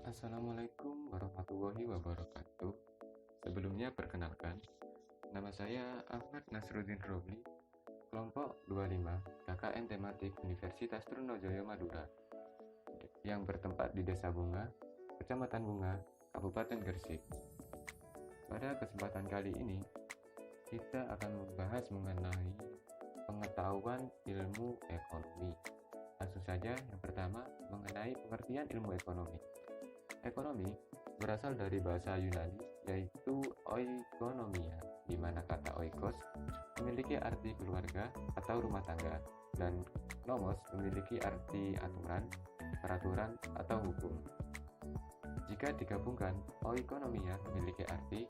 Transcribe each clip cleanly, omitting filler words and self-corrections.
Assalamualaikum warahmatullahi wabarakatuh. Sebelumnya perkenalkan, nama saya Ahmad Nasruddin Robli, kelompok 25, KKN Tematik Universitas Trunojoyo Madura, yang bertempat di Desa Bunga, Kecamatan Bunga, Kabupaten Gresik. Pada kesempatan kali ini, kita akan membahas mengenai pengetahuan ilmu ekonomi. Langsung saja, yang pertama mengenai pengertian ilmu ekonomi. Ekonomi berasal dari bahasa Yunani, yaitu oikonomia, di mana kata oikos memiliki arti keluarga atau rumah tangga, dan nomos memiliki arti aturan, peraturan, atau hukum. Jika digabungkan, oikonomia memiliki arti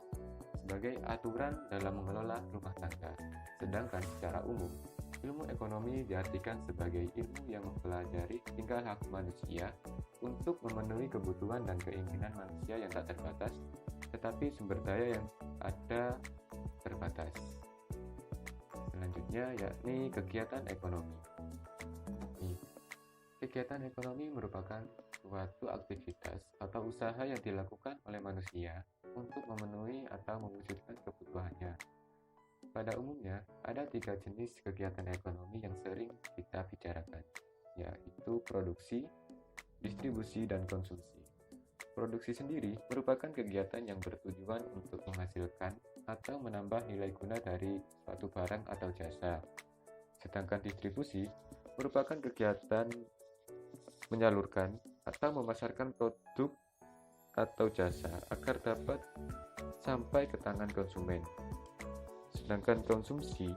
sebagai aturan dalam mengelola rumah tangga, sedangkan secara umum, ilmu ekonomi diartikan sebagai ilmu yang mempelajari tingkah laku manusia untuk memenuhi kebutuhan dan keinginan manusia yang tak terbatas, tetapi sumber daya yang ada terbatas. Selanjutnya yakni kegiatan ekonomi. Kegiatan ekonomi merupakan suatu aktivitas atau usaha yang dilakukan oleh manusia untuk memenuhi atau mewujudkan kebutuhannya. Pada umumnya, ada 3 jenis kegiatan ekonomi yang sering kita bicarakan, yaitu produksi, distribusi, dan konsumsi. Produksi sendiri merupakan kegiatan yang bertujuan untuk menghasilkan atau menambah nilai guna dari suatu barang atau jasa. Sedangkan distribusi merupakan kegiatan menyalurkan atau memasarkan produk atau jasa agar dapat sampai ke tangan konsumen. Sedangkan konsumsi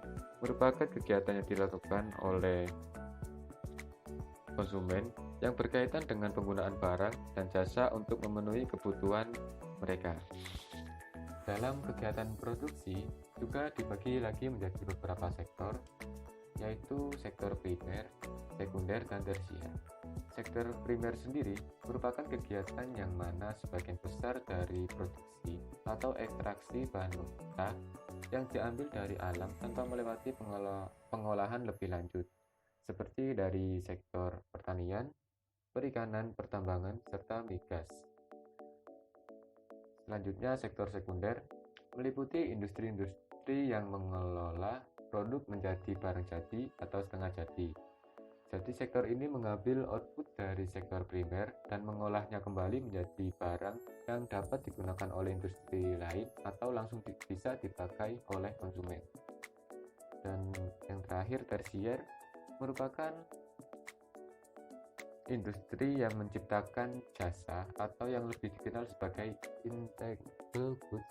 merupakan kegiatan yang dilakukan oleh konsumen yang berkaitan dengan penggunaan barang dan jasa untuk memenuhi kebutuhan mereka. Dalam kegiatan produksi juga dibagi lagi menjadi beberapa sektor, yaitu sektor primer, sekunder, dan tersier. Sektor primer sendiri merupakan kegiatan yang mana sebagian besar dari produksi atau ekstraksi bahan mentah yang diambil dari alam tanpa melewati pengolahan lebih lanjut, seperti dari sektor pertanian, perikanan, pertambangan, serta migas. Selanjutnya, sektor sekunder meliputi industri-industri yang mengelola produk menjadi barang jadi atau setengah jadi. Jadi sektor ini mengambil output dari sektor primer dan mengolahnya kembali menjadi barang yang dapat digunakan oleh industri lain atau langsung bisa dipakai oleh konsumen. Dan yang terakhir, tersier merupakan industri yang menciptakan jasa atau yang lebih dikenal sebagai intangible goods.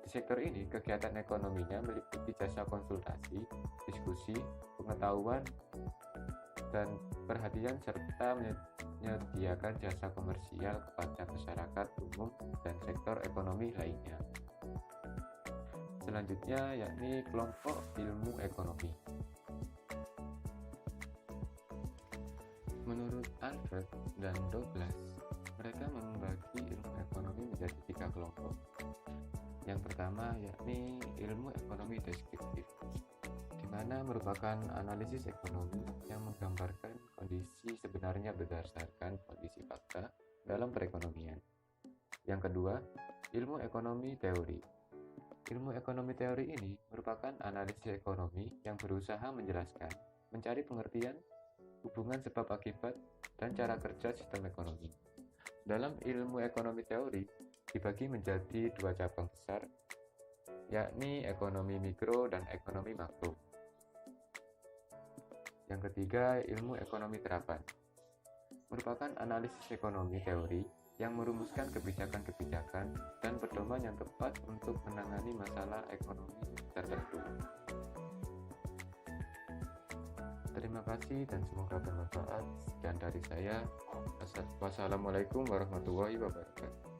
Di sektor ini, kegiatan ekonominya meliputi jasa konsultasi, diskusi, pengetahuan, dan perhatian serta menyediakan jasa komersial kepada masyarakat umum dan sektor ekonomi lainnya. Selanjutnya yakni kelompok ilmu ekonomi. Menurut Alfred dan Douglas, mereka membagi ilmu ekonomi menjadi 3 kelompok. Yang pertama yakni ilmu ekonomi deskriptif, di mana merupakan analisis ekonomi yang menggambarkan kondisi sebenarnya berdasarkan kondisi fakta dalam perekonomian. Yang kedua, ilmu ekonomi teori. Ilmu ekonomi teori ini merupakan analisis ekonomi yang berusaha menjelaskan, mencari pengertian, hubungan sebab akibat, dan cara kerja sistem ekonomi. Dalam ilmu ekonomi teori dibagi menjadi 2 cabang besar, yakni ekonomi mikro dan ekonomi makro. Yang ketiga, ilmu ekonomi terapan, merupakan analisis ekonomi teori yang merumuskan kebijakan-kebijakan dan pedoman yang tepat untuk menangani masalah ekonomi tertentu. Terima kasih dan semoga bermanfaat. Sekian dari saya. Wassalamualaikum warahmatullahi wabarakatuh.